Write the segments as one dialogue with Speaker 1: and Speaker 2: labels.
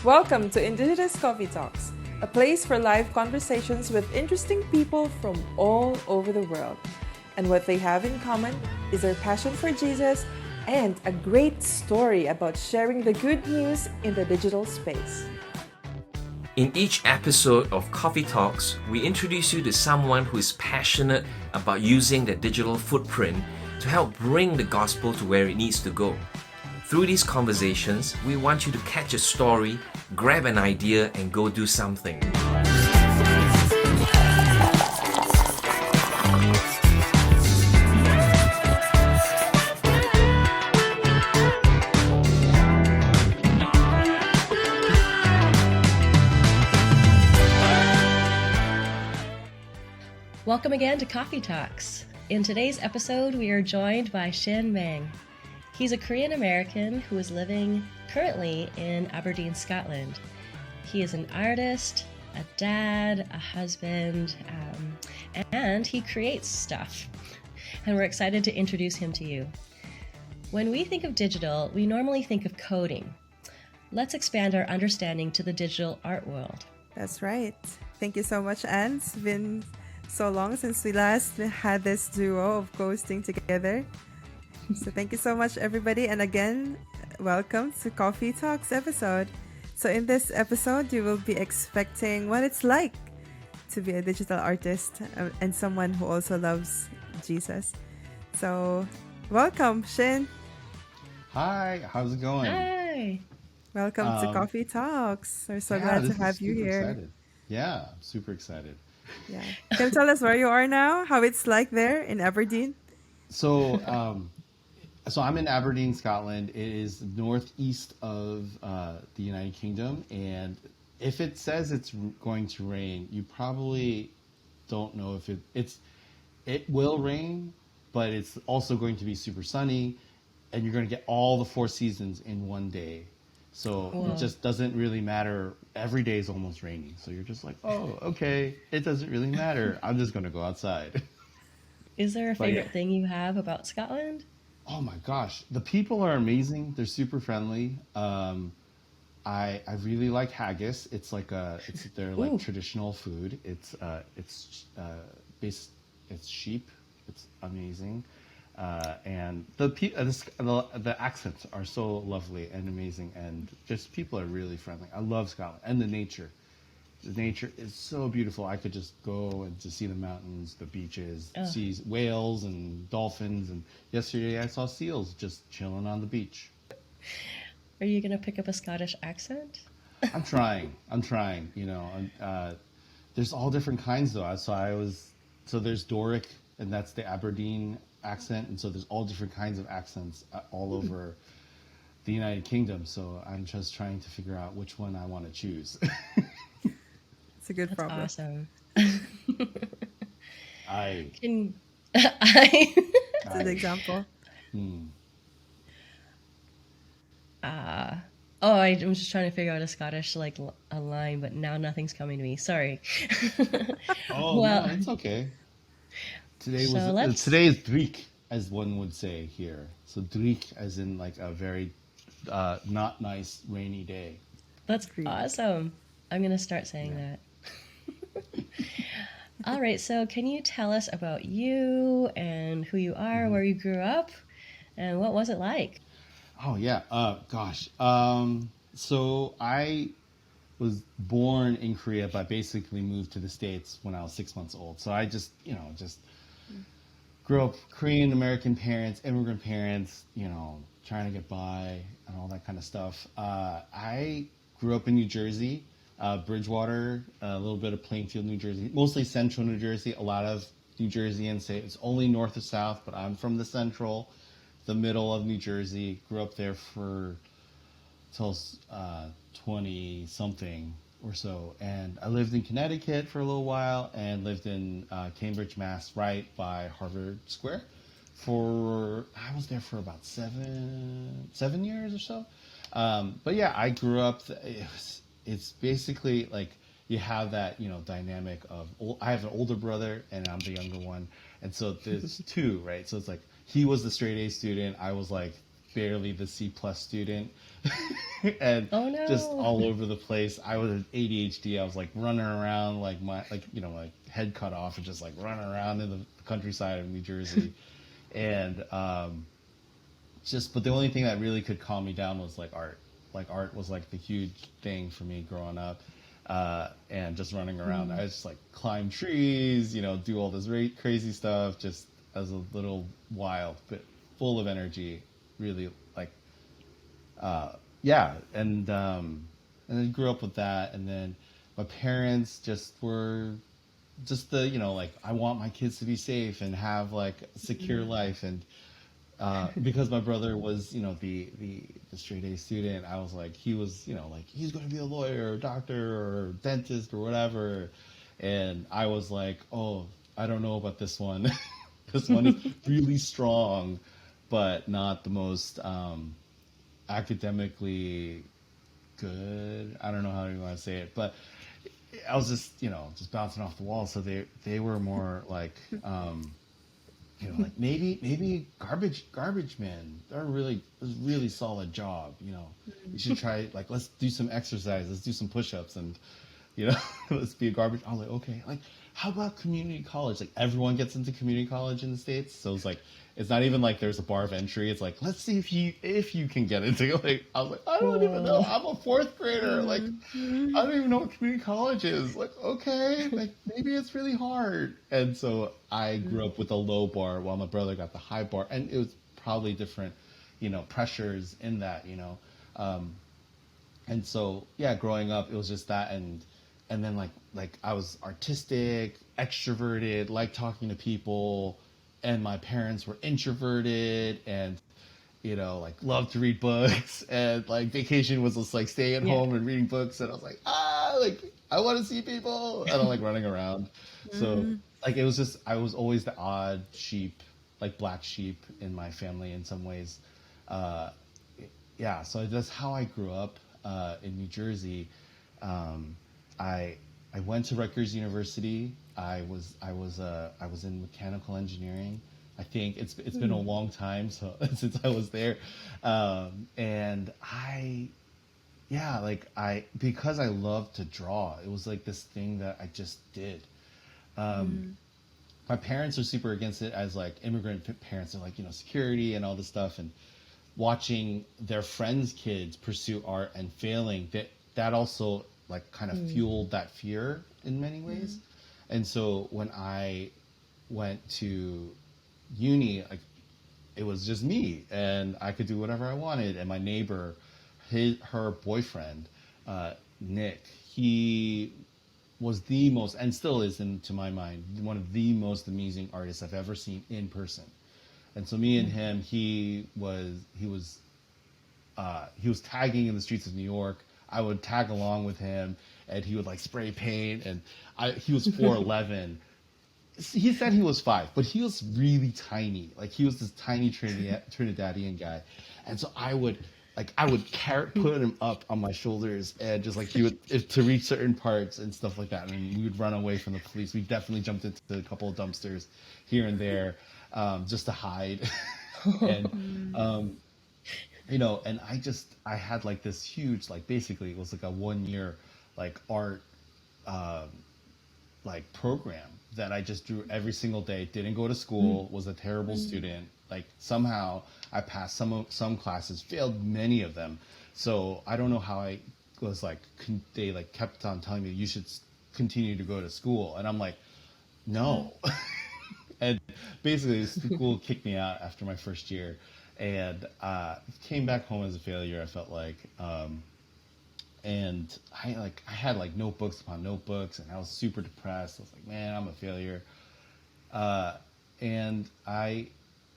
Speaker 1: Welcome to Indigenous Coffee Talks, a place for live conversations with interesting people from all over the world. And what they have in common is their passion for Jesus and a great story about sharing the good news in the digital space.
Speaker 2: In each episode of Coffee Talks, we introduce you to someone who is passionate about using their digital footprint to help bring the gospel to where it needs to go. Through these conversations, we want you to catch a story, grab an idea, and go do something.
Speaker 3: Welcome again to Coffee Talks. In today's episode, we are joined by Shin Meng. He's a Korean American who is living currently in Aberdeen, Scotland. He is an artist, a dad, a husband, and he creates stuff. And we're excited to introduce him to you. When we think of digital, we normally think of coding. Let's expand our understanding to the digital art world.
Speaker 1: That's right. Thank you so much, Anne. It's been so long since we last had this duo of ghosting together. So thank you so much, everybody. And again, welcome to Coffee Talks episode. So in this episode, you will be expecting what it's like to be a digital artist and someone who also loves Jesus. So welcome, Shin.
Speaker 4: Hi, how's it going?
Speaker 3: Hi.
Speaker 1: Welcome to Coffee Talks. We're so glad to have you here.
Speaker 4: Excited. Yeah, I'm super excited.
Speaker 1: Yeah. Can you tell us where you are now? How it's like there in Aberdeen?
Speaker 4: So, so I'm in Aberdeen, Scotland. It is northeast of the United Kingdom, and if it says it's going to rain, you probably don't know if it will rain, but it's also going to be super sunny, and you're going to get all the four seasons in one day. So It just doesn't really matter. Every day is almost raining. So you're just like, oh, okay, it doesn't really matter. I'm just going to go outside.
Speaker 3: Is there a favorite thing you have about Scotland?
Speaker 4: Oh my gosh. The people are amazing. They're super friendly. I really like haggis. It's like their like traditional food. It's sheep. It's amazing. And the accents are so lovely and amazing, and just people are really friendly. I love Scotland and the nature. The nature is so beautiful. I could just go and just see the mountains, the beaches, see whales and dolphins. And yesterday I saw seals just chilling on the beach.
Speaker 3: Are you going to pick up a Scottish accent?
Speaker 4: I'm trying. You know, there's all different kinds though. So there's Doric, and that's the Aberdeen accent, and so there's all different kinds of accents all over the United Kingdom. So I'm just trying to figure out which one I want to choose.
Speaker 1: It's a good
Speaker 3: That's
Speaker 1: problem.
Speaker 3: Awesome.
Speaker 4: I.
Speaker 1: That's an example.
Speaker 3: I'm just trying to figure out a Scottish a line, but now nothing's coming to me. Sorry.
Speaker 4: Oh,
Speaker 3: Well,
Speaker 4: no, it's okay. Today is Dreek, as one would say here. So Dreek as in like a very not nice rainy day.
Speaker 3: That's awesome. I'm going to start saying that. All right, so can you tell us about you and who you are, where you grew up, and what was it like?
Speaker 4: Oh yeah. Gosh. So I was born in Korea, but basically moved to the States when I was 6 months old. So I just grew up Korean American parents, immigrant parents, trying to get by and all that kind of stuff. I grew up in New Jersey, Bridgewater, a little bit of Plainfield, New Jersey, mostly central New Jersey. A lot of New Jerseyans say it's only north or south, but I'm from the central, the middle of New Jersey. Grew up there till 20 something or so, and I lived in Connecticut for a little while and lived in Cambridge, Mass, right by Harvard Square. I was there for about seven years or so. But yeah, I grew up. It's basically like you have that dynamic of I have an older brother and I'm the younger one, and so there's two, right? So it's like he was the straight A student. I was like barely the C plus student, and
Speaker 3: Oh no.
Speaker 4: just all over the place. I was ADHD. I was like running around like my head cut off and just like running around in the countryside of New Jersey, and but the only thing that really could calm me down was like art. Like art was like the huge thing for me growing up, and just running around. I just like climb trees, do all this crazy stuff, just as a little wild, but full of energy. Really like, yeah, and then grew up with that, and then my parents just were just like I want my kids to be safe and have like a secure life, and because my brother was, the straight A student, I was like, he was, like he's going to be a lawyer or doctor or dentist or whatever, and I was like, oh, I don't know about this one. This one is really strong, but not the most academically good. I don't know how you want to say it, but I was just bouncing off the wall. So they were more like. Like maybe garbage men. They're a really solid job. You should try like let's do some exercise, let's do some push-ups, and let's be a garbage. I was like, okay, like how about community college? Like everyone gets into community college in the States, so it's like it's not even like there's a bar of entry. It's like let's see if you can get into it. Like I was like I don't even know. I'm a fourth grader. Like I don't even know what community college is. Like okay, like maybe it's really hard. And so I grew up with a low bar while my brother got the high bar, and it was probably different, pressures in that, and so yeah, growing up it was just that, and then like I was artistic, extroverted, liked talking to people, and my parents were introverted and like loved to read books, and like vacation was just like staying at home and reading books, and I was like like I want to see people, and I'm like running around. So like it was just I was always the odd sheep, like black sheep in my family in some ways. Yeah, so that's how I grew up in New Jersey. I went to Rutgers University. I was in mechanical engineering. I think it's been a long time since I was there, and because I love to draw, it was like this thing that I just did. My parents are super against it as like immigrant parents. They're like security and all this stuff, and watching their friends' kids pursue art and failing, that also like kind of fueled that fear in many ways. And so when I went to uni, like it was just me and I could do whatever I wanted. And my neighbor, her boyfriend, Nick, he was the most, and still is to my mind, one of the most amazing artists I've ever seen in person. And so me and him, he was tagging in the streets of New York. I would tag along with him, and he would like spray paint, and he was 4'11". He said he was 5, but he was really tiny. Like he was this tiny Trinidadian guy, and so I would put him up on my shoulders, and just like he would to reach certain parts and stuff like that, and we would run away from the police. We definitely jumped into a couple of dumpsters here and there, just to hide, and and I had like this huge, like basically it was like a 1 year like art like program that I just drew every single day. Didn't go to school, was a terrible student. Like somehow I passed some classes, failed many of them. So I don't know how I was like they like kept on telling me you should continue to go to school, and I'm like, no. And basically school kicked me out after my first year, and came back home as a failure, I felt like. And I had like notebooks upon notebooks, and I was super depressed. I was like, man, I'm a failure. And I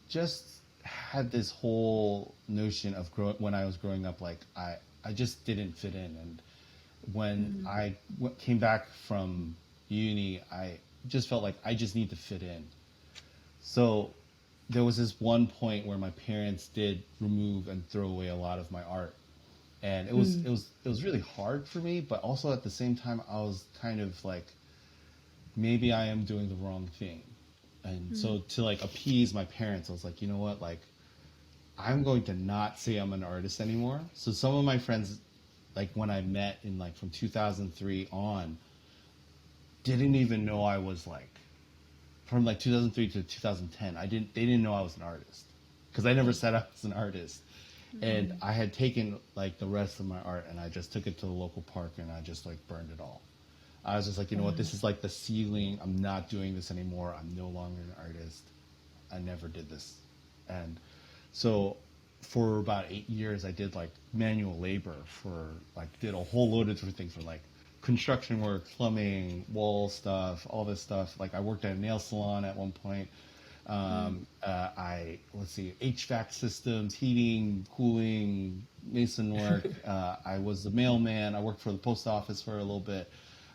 Speaker 4: just had this whole notion of when I was growing up, like I just didn't fit in. And when I came back from uni, I just felt like I just need to fit in. So there was this one point where my parents did remove and throw away a lot of my art, and it was really hard for me, but also at the same time I was kind of like, maybe I am doing the wrong thing. And so to like appease my parents, I was like, you know what, like I'm going to not say I'm an artist anymore. So some of my friends, like when I met in like from 2003 on, didn't even know I was like from like 2003 to 2010. They didn't know I was an artist because I never said I was an artist. And I had taken like the rest of my art and I just took it to the local park and I just like burned it all. I was just like, you know what, this is like the ceiling. I'm not doing this anymore. I'm no longer an artist. I never did this. And so for about 8 years, I did like manual labor for like, did a whole load of different things for like construction work, plumbing, wall stuff, all this stuff. Like I worked at a nail salon at one point. Let's see, HVAC systems, heating, cooling, mason work. I was a mailman. I worked for the post office for a little bit.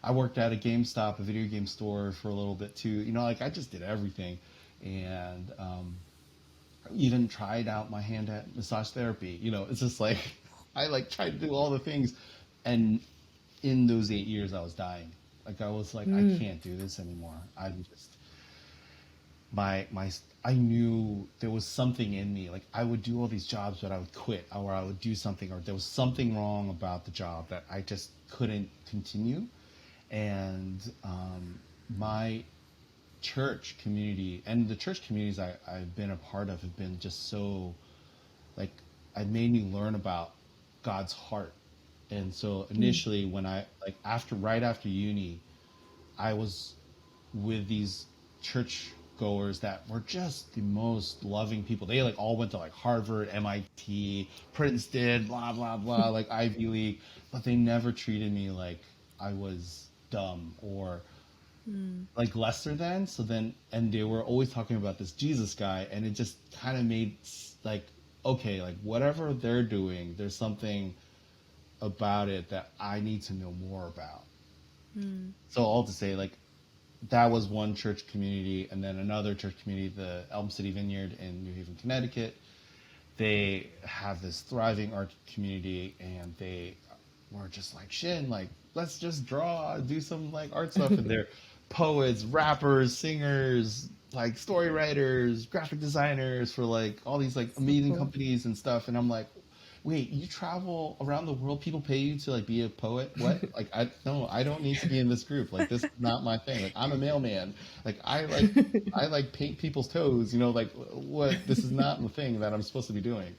Speaker 4: I worked at a GameStop, a video game store for a little bit too. You know, like I just did everything. And even tried out my hand at massage therapy. You know, it's just like, I like tried to do all the things. And in those 8 years, I was dying. Like I was like, I can't do this anymore. I'm just, I knew there was something in me. Like I would do all these jobs, but I would quit, or I would do something, or there was something wrong about the job that I just couldn't continue. And my church community and the church communities I've been a part of have been just so, like, it made me learn about God's heart. And so initially when I, like right after uni, I was with these church goers that were just the most loving people. They like all went to like Harvard, MIT, Princeton, blah, blah, blah, like Ivy League, but they never treated me like I was dumb or like lesser than. So then, and they were always talking about this Jesus guy, and it just kind of made like, okay, like whatever they're doing, there's something about it that I need to know more about. So all to say, like, that was one church community, and then another church community, the Elm City Vineyard in New Haven, Connecticut. They have this thriving art community, and they were just like, Shin, like, let's just draw, do some like art stuff. And they're poets, rappers, singers, like story writers, graphic designers for like all these like amazing companies and stuff. And I'm like, wait, you travel around the world, people pay you to like be a poet? What? Like, I don't need to be in this group. Like, this is not my thing. Like, I'm a mailman. Like, I like paint people's toes, you know, like what, this is not the thing that I'm supposed to be doing.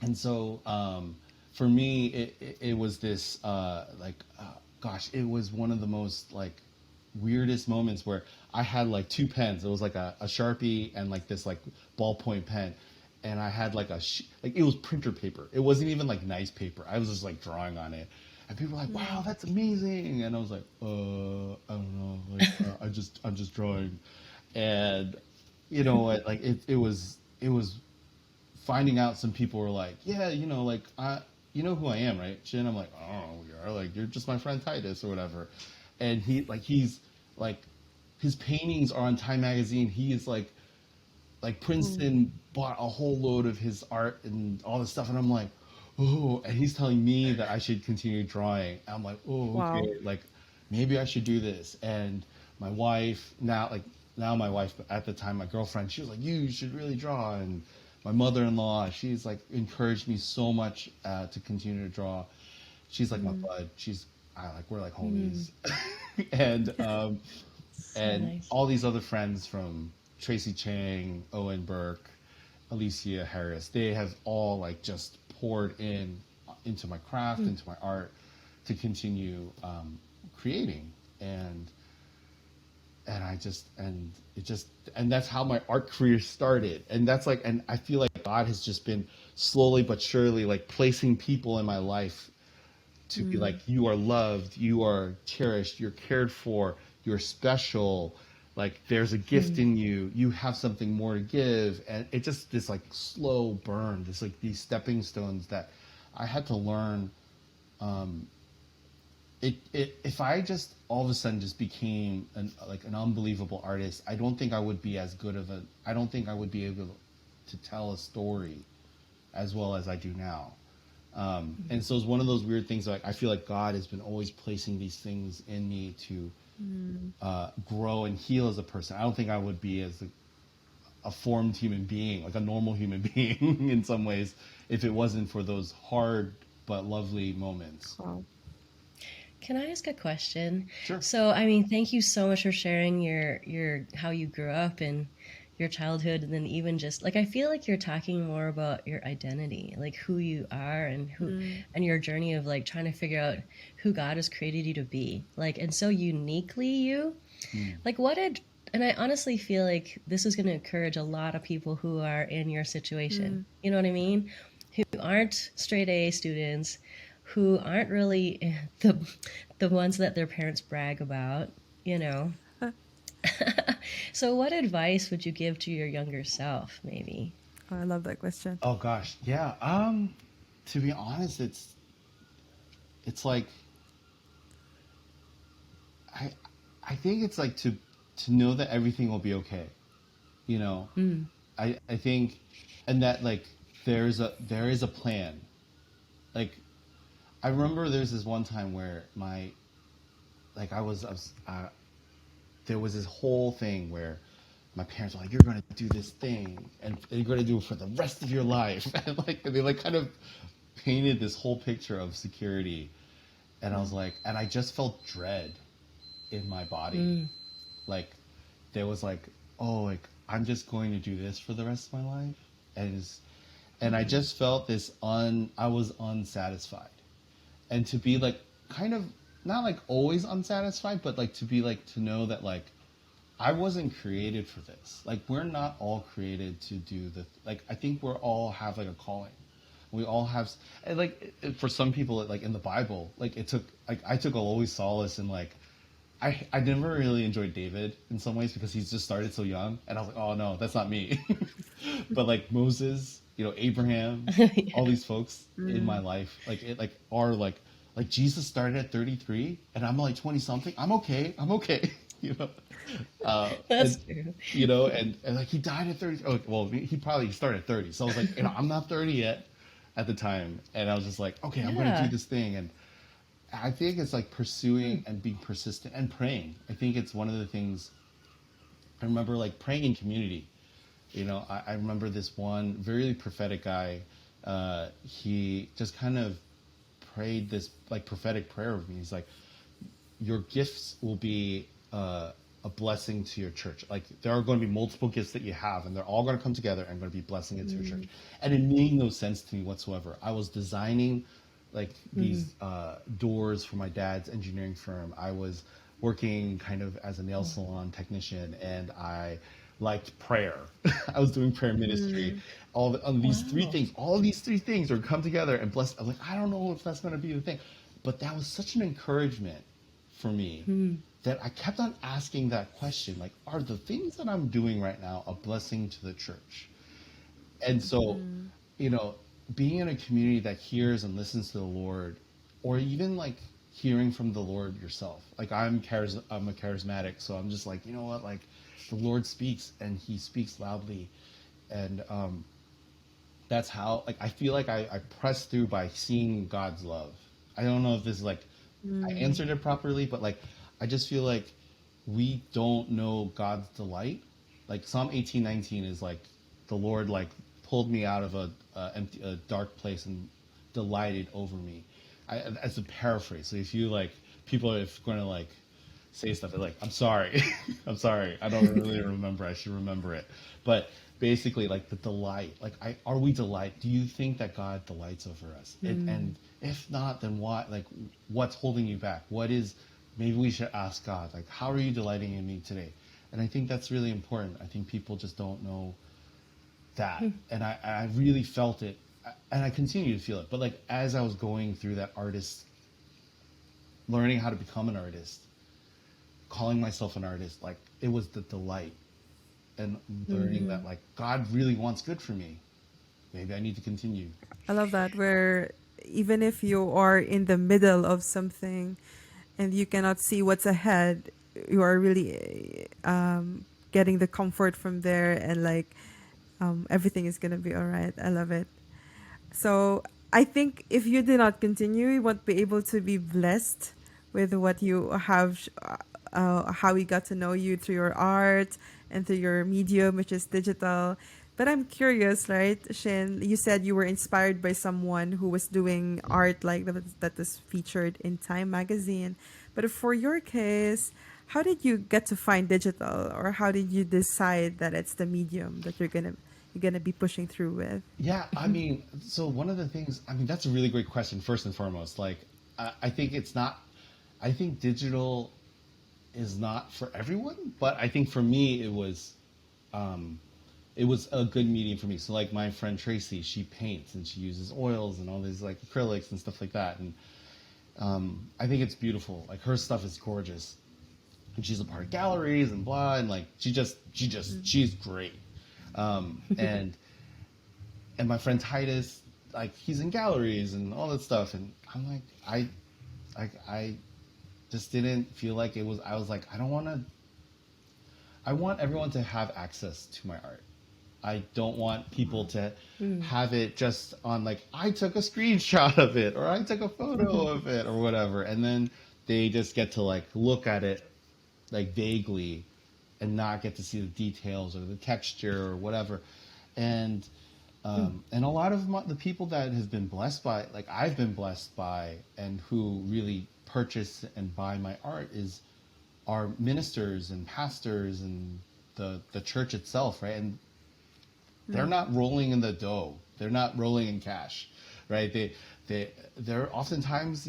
Speaker 4: And so, for me, it was this, gosh, it was one of the most like weirdest moments where I had like two pens. It was like a Sharpie and like this like ballpoint pen. And I had like like it was printer paper. It wasn't even like nice paper. I was just like drawing on it, and people were like, "Wow, that's amazing!" And I was like, I don't know, like I'm just drawing." And you know what? Like it was finding out. Some people were like, "Yeah, you know, like you know who I am, right, Shin?" I'm like, "Oh, you're like you're just my friend Titus or whatever." And he's like his paintings are on Time magazine. He is like Princeton bought a whole load of his art and all this stuff, and I'm like, oh, and he's telling me that I should continue drawing. I'm like, oh, okay,
Speaker 1: Wow.
Speaker 4: like maybe I should do this. And my wife now, my wife, but at the time my girlfriend, she was like, you should really draw. And my mother-in-law, she's like encouraged me so much to continue to draw. She's like my bud. We're like homies, and
Speaker 3: So nice.
Speaker 4: all these other friends from Tracy Chang, Owen Burke, Alicia Harris, they have all like just poured into my craft, into my art to continue creating. And that's how my art career started. And that's like, and I feel like God has just been slowly but surely like placing people in my life to be like, you are loved, you are cherished, you're cared for, you're special, like there's a gift in you, you have something more to give. And it just this like slow burn, this like these stepping stones that I had to learn. If I just all of a sudden just became an unbelievable artist, I don't think I would be I don't think I would be able to tell a story as well as I do now. And so it's one of those weird things. Like I feel like God has been always placing these things in me to grow and heal as a person. I don't think I would be a formed human being, like a normal human being in some ways, if it wasn't for those hard but lovely moments.
Speaker 1: Wow.
Speaker 3: Can I ask a question?
Speaker 4: Sure.
Speaker 3: So, I mean, thank you so much for sharing your how you grew up and your childhood, and then even just like I feel like you're talking more about your identity, like who you are and who and your journey of like trying to figure out who God has created you to be. Like, and so uniquely you. Like, what did and I honestly feel like this is going to encourage a lot of people who are in your situation. You know what I mean? Who aren't straight A students, who aren't really the ones that their parents brag about, you know. So what advice would you give to your younger self, maybe?
Speaker 1: Oh, I love that question.
Speaker 4: Oh gosh, yeah. To be honest, it's like I I think it's like to know that everything will be okay. You know, I think, and that like there is a plan. Like I remember there's this one time where my like I was there was this whole thing where my parents were like, "You're gonna do this thing, and you're gonna do it for the rest of your life," and like they like kind of painted this whole picture of security, and I was like, and I just felt dread in my body, like there was like, oh, like I'm just going to do this for the rest of my life, and I just felt this I was unsatisfied, and to be like kind of not like always unsatisfied, but like to be like to know that like I wasn't created for this. Like we're not all created to do like I think we're all have like a calling. We all have and like for some people like in the Bible, like it took like I took always solace in like I never really enjoyed David in some ways because he's just started so young and I was like, oh no, that's not me. But like Moses, you know, Abraham, all these folks in my life, like it like are like Jesus started at 33 and I'm like 20 something. I'm okay. I'm okay. You know,
Speaker 3: That's
Speaker 4: and,
Speaker 3: true.
Speaker 4: you know, and like he died at 30. Oh, well, he probably started at 30. So I was like, you know, I'm not 30 yet at the time. And I was just like, okay, I'm going to
Speaker 3: Yeah.
Speaker 4: do this thing. And I think it's like pursuing and being persistent and praying. I think it's one of the things I remember like praying in community. You know, I remember this one very prophetic guy. He just kind of prayed this like prophetic prayer with me. He's like, your gifts will be a blessing to your church. Like there are going to be multiple gifts that you have, and they're all going to come together and going to be blessing into your church. And it made no sense to me whatsoever. I was designing like these doors for my dad's engineering firm. I was working kind of as a nail salon technician, and I liked prayer. I was doing prayer ministry. All these three
Speaker 3: Wow.
Speaker 4: things, all these three things are come together and blessed. I'm like, I don't know if that's going to be the thing, but that was such an encouragement for me that I kept on asking that question, like, are the things that I'm doing right now a blessing to the church? And so, you know, being in a community that hears and listens to the Lord, or even like hearing from the Lord yourself. Like I'm a charismatic, so I'm just like, you know what, like the Lord speaks and he speaks loudly. And that's how like I feel like I press through by seeing God's love. I don't know if this is like I answered it properly, but like I just feel like we don't know God's delight. Like Psalm 18:19 is like the Lord like pulled me out of a dark place and delighted over me. As a paraphrase. So if you like people are going to like say stuff like I'm sorry, I'm sorry, I don't really remember. I should remember it. But basically, like the delight. Like are we delight? Do you think that God delights over us? And if not, then what? Like what's holding you back? What is? Maybe we should ask God. Like how are you delighting in me today? And I think that's really important. I think people just don't know that, and I really felt it, and I continue to feel it. But like as I was going through that artist, learning how to become an artist, calling myself an artist, like it was the delight, and learning that like God really wants good for me. Maybe I need to continue.
Speaker 1: I love that, where even if you are in the middle of something and you cannot see what's ahead, you are really getting the comfort from there, and like everything is gonna be all right. I love it. So I think if you do not continue, you won't be able to be blessed with what you have how we got to know you through your art and through your medium, which is digital. But I'm curious, right, Shin? You said you were inspired by someone who was doing art like that was featured in Time magazine. But for your case, how did you get to find digital, or how did you decide that it's the medium that you're gonna be pushing through with?
Speaker 4: Yeah, I mean, so one of the things, I mean, that's a really great question, first and foremost. Like, I think it's not, I think digital is not for everyone, but I think for me, it was a good medium for me. So, like, my friend Tracy, she paints and she uses oils and all these, like, acrylics and stuff like that. And I think it's beautiful. Like, her stuff is gorgeous. And she's a part of galleries and blah, and like, she's great. And my friend Titus, like, he's in galleries and all that stuff, and I'm like, I just didn't feel like it was. I was like, I don't want to. I want everyone to have access to my art. I don't want people to have it just on, like, I took a screenshot of it or I took a photo of it or whatever, and then they just get to, like, look at it, like, vaguely, and not get to see the details or the texture or whatever. And and a lot of the people that has been blessed by, like, I've been blessed by, and who really purchase and buy my art are ministers and pastors and the church itself, right? And they're not rolling in the dough. They're not rolling in cash, right? They're oftentimes,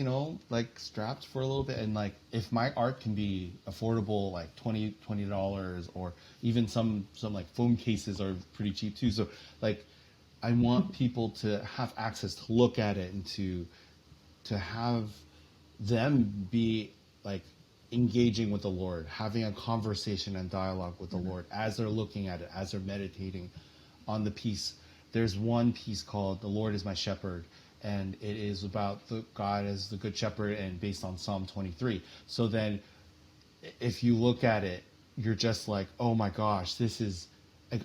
Speaker 4: like, strapped for a little bit. And, like, if my art can be affordable, like $20, or even some like phone cases are pretty cheap too. So, like, I want people to have access to look at it and to have them be, like, engaging with the Lord, having a conversation and dialogue with the Lord as they're looking at it, as they're meditating on the piece. There's one piece called "The Lord is My Shepherd," and it is about God as the Good Shepherd, and based on Psalm 23. So then, if you look at it, you're just like, oh my gosh, this is, like,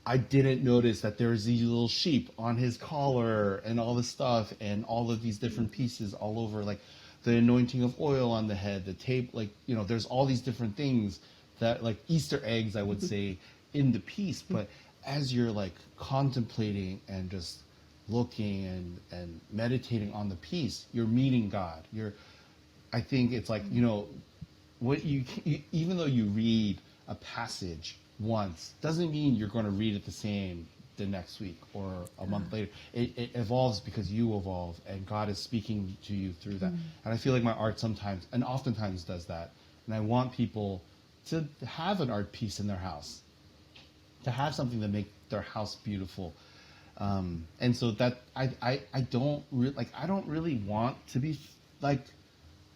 Speaker 4: I didn't notice that there's these little sheep on his collar and all this stuff and all of these different pieces all over, like the anointing of oil on the head, the tape, like, there's all these different things that, like, Easter eggs, I would say, in the piece. But as you're, like, contemplating and just looking and meditating on the piece, you're meeting God. I think it's like, what even though you read a passage once, doesn't mean you're going to read it the same the next week or a month later. It evolves because you evolve, and God is speaking to you through that. And I feel like my art sometimes and oftentimes does that. And I want people to have an art piece in their house, to have something that make their house beautiful. And so that I don't really want to be, like,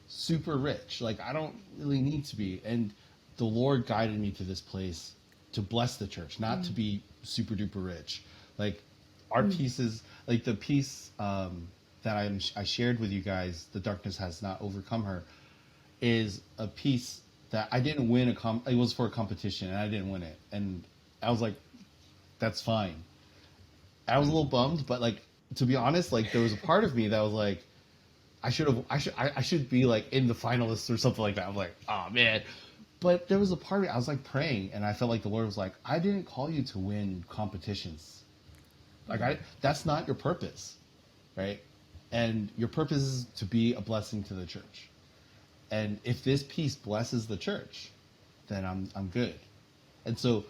Speaker 4: super rich. Like, I don't really need to be. And the Lord guided me to this place to bless the church, not to be super duper rich. Like, art pieces, like the piece that I shared with you guys, "The Darkness Has Not Overcome Her," is a piece that I didn't win it was for a competition, and I didn't win it. And I was like, that's fine. I was a little bummed, but, like, to be honest, like, there was a part of me that was like, I should be, like, in the finalists or something like that. I'm like, oh man. But there was a part of me, I was, like, praying, and I felt like the Lord was like, I didn't call you to win competitions. Like, that's not your purpose, right? And your purpose is to be a blessing to the church. And if this piece blesses the church, then I'm good. And so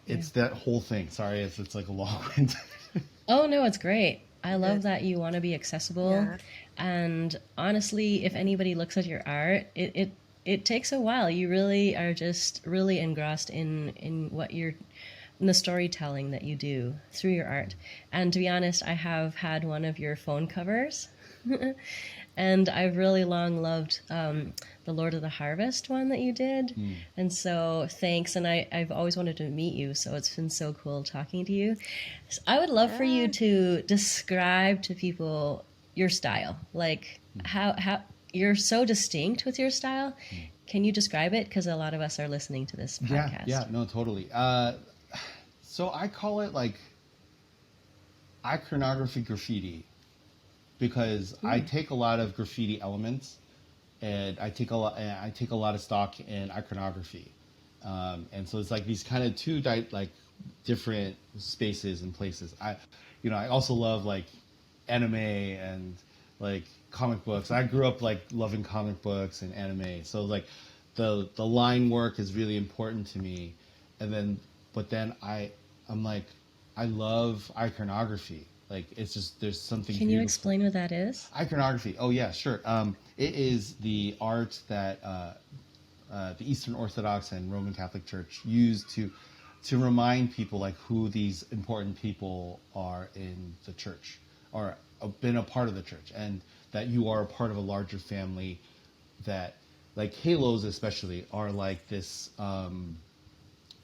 Speaker 4: it's that whole thing. Sorry if it's, like, a long wind.
Speaker 3: Oh, no, it's great. I love that you want to be accessible.
Speaker 1: Yeah.
Speaker 3: And honestly, if anybody looks at your art, it takes a while. You really are just really engrossed in what you're, in the storytelling that you do through your art. And to be honest, I have had one of your phone covers. And I've really long loved the Lord of the Harvest one that you did. And so thanks. And I've always wanted to meet you, so it's been so cool talking to you. So I would love for you to describe to people your style. Like, how you're so distinct with your style. Can you describe it? Because a lot of us are listening to this podcast.
Speaker 4: Yeah, no, totally. So I call it, like, iconography graffiti, because I take a lot of graffiti elements and I take a lot of stock in iconography, and so it's like these kind of like different spaces and places. I also love like anime and like comic books. I grew up like loving comic books and anime, so like the line work is really important to me. And then, but then I'm like, I love iconography. Like it's just there's something
Speaker 3: Can you
Speaker 4: beautiful.
Speaker 3: explain what that is?
Speaker 4: Iconography. Oh yeah, sure. It is the art that the Eastern Orthodox and Roman Catholic Church use to remind people like who these important people are in the church, or been a part of the church, and that you are a part of a larger family. That like halos especially are like this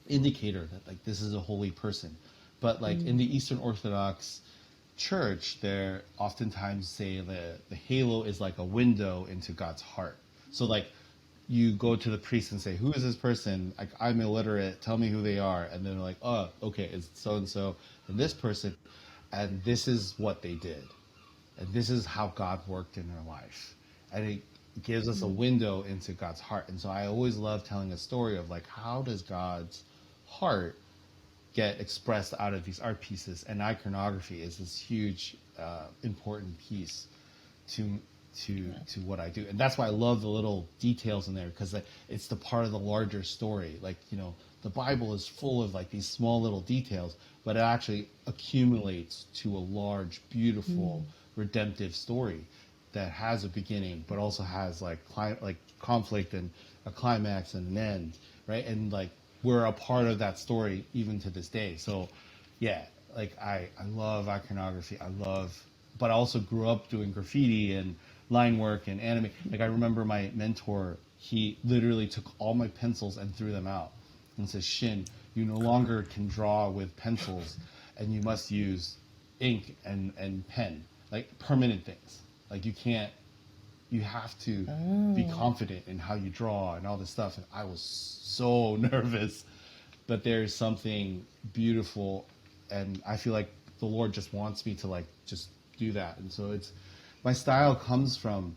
Speaker 4: indicator that like this is a holy person. But like in the Eastern Orthodox Church, they're oftentimes say the halo is like a window into God's heart. So like you go to the priest and say, "Who is this person? Like I'm illiterate. Tell me who they are." And then they're like, "Oh, okay, it's so and this person, and this is what they did, and this is how God worked in their life," and it gives us a window into God's heart. And so I always love telling a story of like how does God's heart get expressed out of these art pieces, and iconography is this huge important piece to to what I do. And that's why I love the little details in there, because it's the part of the larger story. Like, the Bible is full of like these small little details, but it actually accumulates to a large, beautiful, redemptive story that has a beginning, but also has like conflict and a climax and an end, right? And like we're a part of that story even to this day. So yeah, like I love iconography. But I also grew up doing graffiti and line work and anime. Like I remember my mentor, he literally took all my pencils and threw them out and says, "Shin, you no longer can draw with pencils, and you must use ink and pen, like permanent things. Like you have to be confident in how you draw and all this stuff." And I was so nervous, but there's something beautiful, and I feel like the Lord just wants me to like just do that. And so my style comes from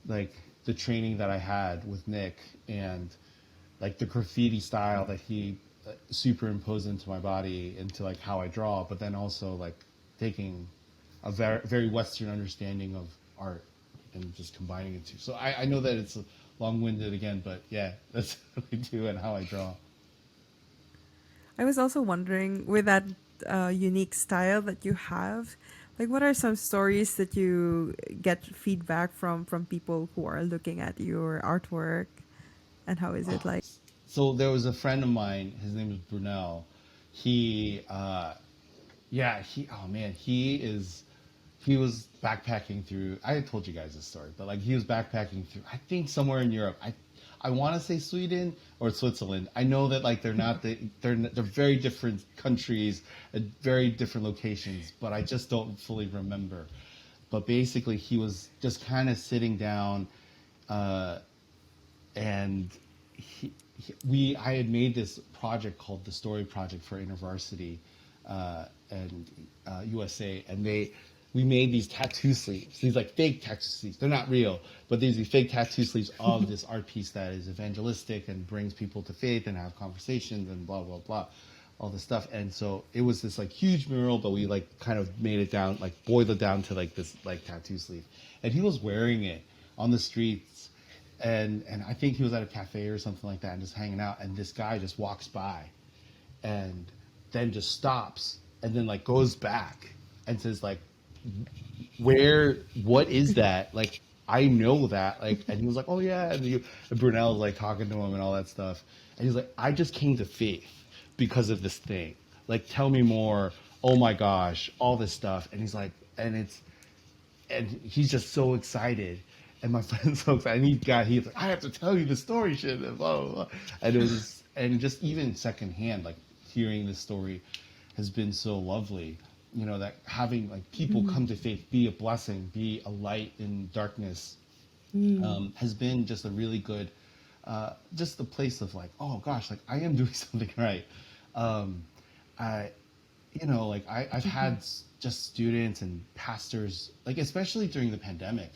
Speaker 4: like the training that I had with Nick, and like the graffiti style that he superimposed into my body, into like how I draw, but then also like taking a very, very Western understanding of art and just combining it too. So I know that it's long-winded again, but yeah, that's what I do and how I draw.
Speaker 1: I was also wondering, with that unique style that you have, like what are some stories that you get feedback from people who are looking at your artwork, and how is it like?
Speaker 4: So there was a friend of mine, his name is Brunel. He, oh man, he was backpacking through, I told you guys this story, but like he was backpacking through, I think somewhere in Europe. I want to say Sweden or Switzerland. I know that like they're very different countries at very different locations, but I just don't fully remember. But basically, he was just kind of sitting down, and I had made this project called the Story Project for InterVarsity and USA, and we made these tattoo sleeves, these like fake tattoo sleeves. They're not real, but these are fake tattoo sleeves of this art piece that is evangelistic and brings people to faith and have conversations and blah, blah, blah, all this stuff. And so it was this like huge mural, but we like kind of made it down, like boiled it down to like this like tattoo sleeve. And he was wearing it on the streets. And I think he was at a cafe or something like that and just hanging out. And this guy just walks by and then just stops and then like goes back and says like, what is that? Like, I know that. Like, and he was like, "Oh yeah." And Brunel was like talking to him and all that stuff. And he's like, "I just came to faith because of this thing. Like, tell me more. Oh my gosh, all this stuff." And he's like, and he's just so excited. And my friend's so excited. And he's like, "I have to tell you the story, shit." And blah, blah, blah. And it was, and just even secondhand, like hearing this story has been so lovely. That having like people come to faith, be a blessing, be a light in darkness, has been just a really good, just the place of like, oh gosh, like I am doing something right. I've had just students and pastors, like especially during the pandemic,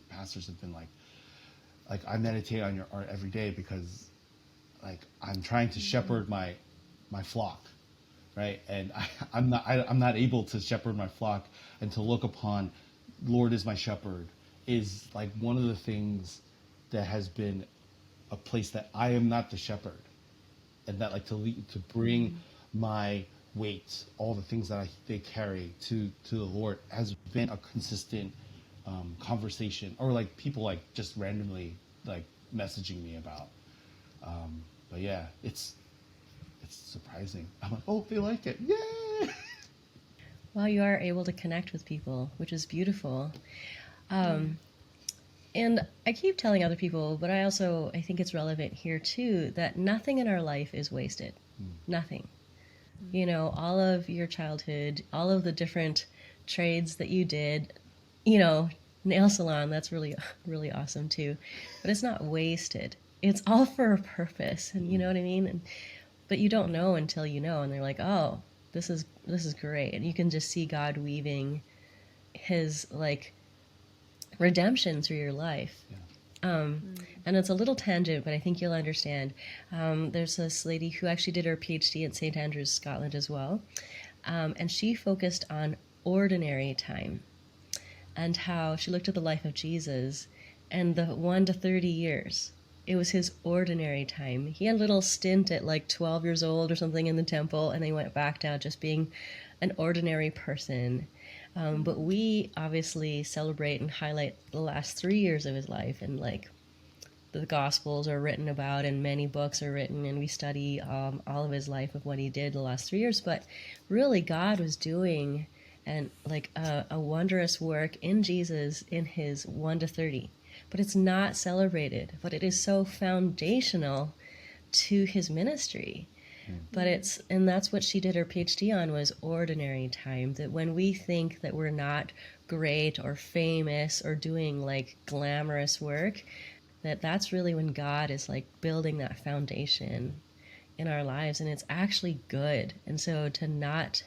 Speaker 4: pastors have been like, like I meditate on your art every day because like I'm trying to shepherd my flock, right? And I'm not able to shepherd my flock, and to look upon Lord as my shepherd is like one of the things that has been a place that I am not the shepherd, and that like to lead, to bring my weight, all the things that they carry to the Lord has been a consistent conversation, or like people like just randomly like messaging me about. But yeah, it's surprising. I'm like, oh, they like it, yay!
Speaker 3: Well, you are able to connect with people, which is beautiful. And I keep telling other people, but I think it's relevant here too, that nothing in our life is wasted. Nothing. You know, all of your childhood, all of the different trades that you did, you know, nail salon, that's really, really awesome too. But it's not wasted. It's all for a purpose. And you know what I mean? But you don't know until you know. And they're like, oh, this is great. And you can just see God weaving his like redemption through your life. And it's a little tangent, but I think you'll understand. There's this lady who actually did her PhD at St. Andrews, Scotland as well. And she focused on ordinary time and how she looked at the life of Jesus and the 1 to 30 years. It was his ordinary time. He had a little stint at like 12 years old or something in the temple, and then he went back down just being an ordinary person. But we obviously celebrate and highlight the last 3 years of his life, and like the Gospels are written about, and many books are written, and we study all of his life of what he did the last 3 years. But really, God was doing and like a wondrous work in Jesus in his 1 to 30. But it's not celebrated. But it is so foundational to his ministry. And that's what she did her PhD on, was ordinary time. That when we think that we're not great or famous or doing like glamorous work, that's really when God is like building that foundation in our lives, and it's actually good. And so to not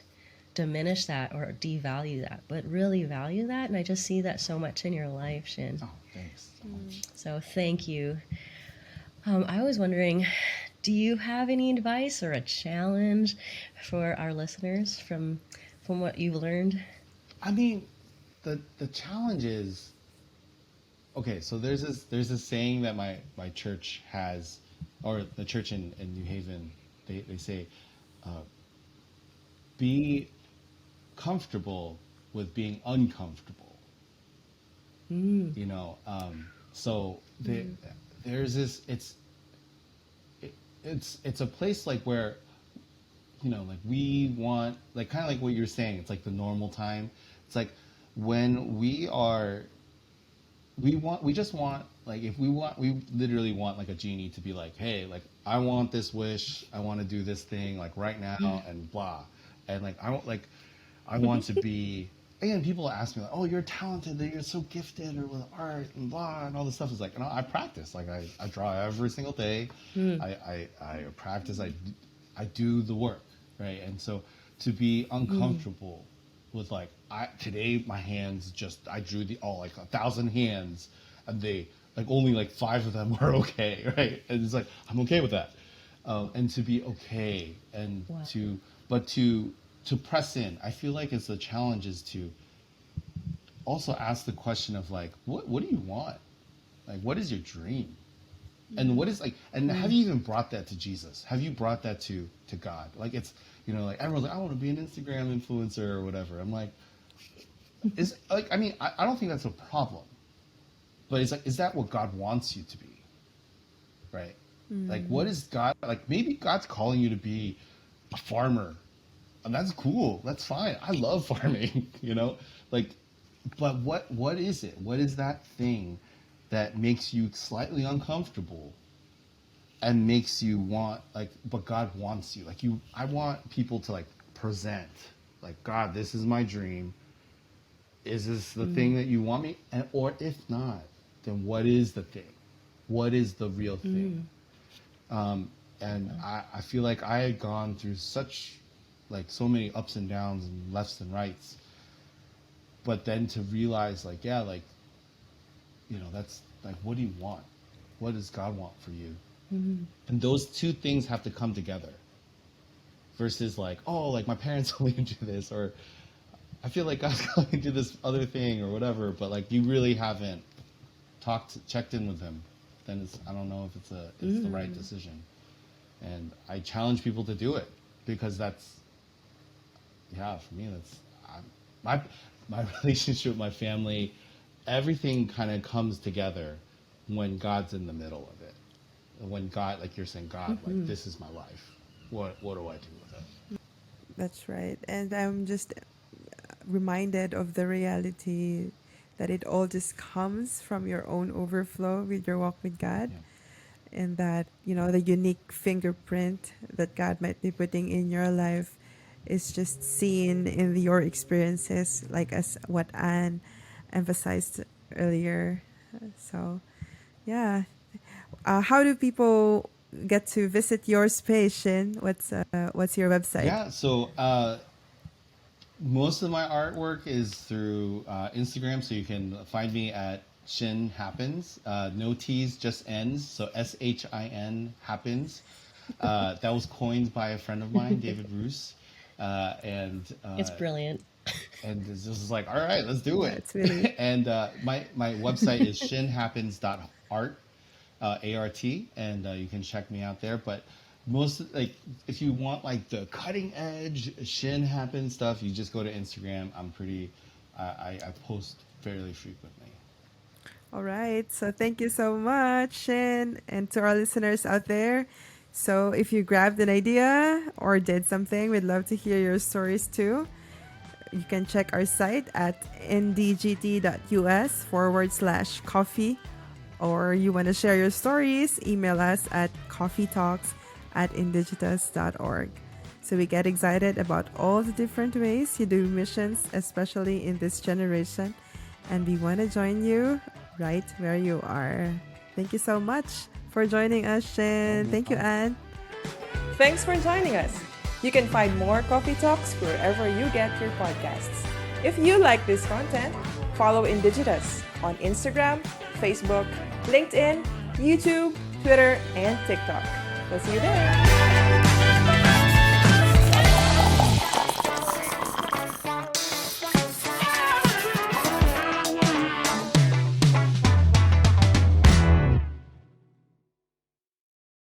Speaker 3: diminish that or devalue that, but really value that. And I just see that so much in your life, Shin.
Speaker 4: Oh, thanks so much.
Speaker 3: So thank you. I was wondering, do you have any advice or a challenge for our listeners from what you've learned?
Speaker 4: I mean, the challenge is, okay, so there's this saying that my church has, or the church in New Haven, they say, be comfortable with being uncomfortable. You know, so there's this, it's a place like where, you know, like we want, like kind of like what you're saying, it's like the normal time. It's like when we just want, like if we literally want like a genie to be like, hey, like I want this wish, I want to do this thing like right now and blah. And like I want to be, again, people ask me like, oh, you're talented, you're so gifted, or with art and blah and all this stuff. Is like, no, I practice. Like I draw every single day. I practice. I do the work, right? And so to be uncomfortable with like, today my hands I drew like 1,000 hands, and they like only like 5 of them were okay, right? And it's like I'm okay with that, and to be okay, and to press in. I feel like it's the challenge is to also ask the question of like, what do you want? Like, what is your dream? And what is like, and have you even brought that to Jesus? Have you brought that to God? Like it's, you know, like everyone's like, I want to be an Instagram influencer or whatever. I'm like, is like, I mean, I don't think that's a problem, but it's like, is that what God wants you to be? Right? Like, what is God, like maybe God's calling you to be a farmer. And that's cool. That's fine. I love farming, you know, like, but what is it? What is that thing that makes you slightly uncomfortable and makes you want, like, but God wants you, like I want people to like present like, God, this is my dream. Is this the thing that you want me? And, or if not, then what is the thing? What is the real thing? And I feel like I had gone through like so many ups and downs and lefts and rights, but then to realize like, yeah, like, you know, that's like, what do you want? what does God want for you? And those two things have to come together. Versus like, oh, like my parents told me to do this, or I feel like God's calling me to do this other thing or whatever, but like you really haven't checked in with him, then I don't know if it's the right decision. And I challenge people to do it, because for me, my relationship with my family, everything kind of comes together when God's in the middle of it. When God, like you're saying, God, like this is my life. What do I do with it?
Speaker 1: That's right. And I'm just reminded of the reality that it all just comes from your own overflow with your walk with God.
Speaker 4: Yeah.
Speaker 1: And that, the unique fingerprint that God might be putting in your life is just seen in your experiences, like as what Anne emphasized earlier. So, yeah. How do people get to visit your space, Shin? What's your website?
Speaker 4: Yeah, so most of my artwork is through Instagram, so you can find me at Shin Happens. No T's, just N's, so SHIN Happens. That was coined by a friend of mine, David Roos, and
Speaker 3: It's brilliant.
Speaker 4: and it's just like, all right, let's do it.
Speaker 1: It's really
Speaker 4: And my website is shinhappens.art. ART, and you can check me out there. But like, if you want like the cutting edge Shin Happen stuff, you just go to Instagram. I post fairly frequently.
Speaker 1: all right. So thank you so much, Shin, and to our listeners out there. So if you grabbed an idea or did something, we'd love to hear your stories too. You can check our site at ndgt.us/coffee. Or you want to share your stories, email us at coffeetalks@indigitus.org. So we get excited about all the different ways you do missions, especially in this generation. And we want to join you right where you are. Thank you so much for joining us, Shin. Thank you, Anne.
Speaker 5: Thanks for joining us. You can find more Coffee Talks wherever you get your podcasts. If you like this content, follow Indigitus on Instagram, Facebook, LinkedIn, YouTube, Twitter, and TikTok. We'll see you there.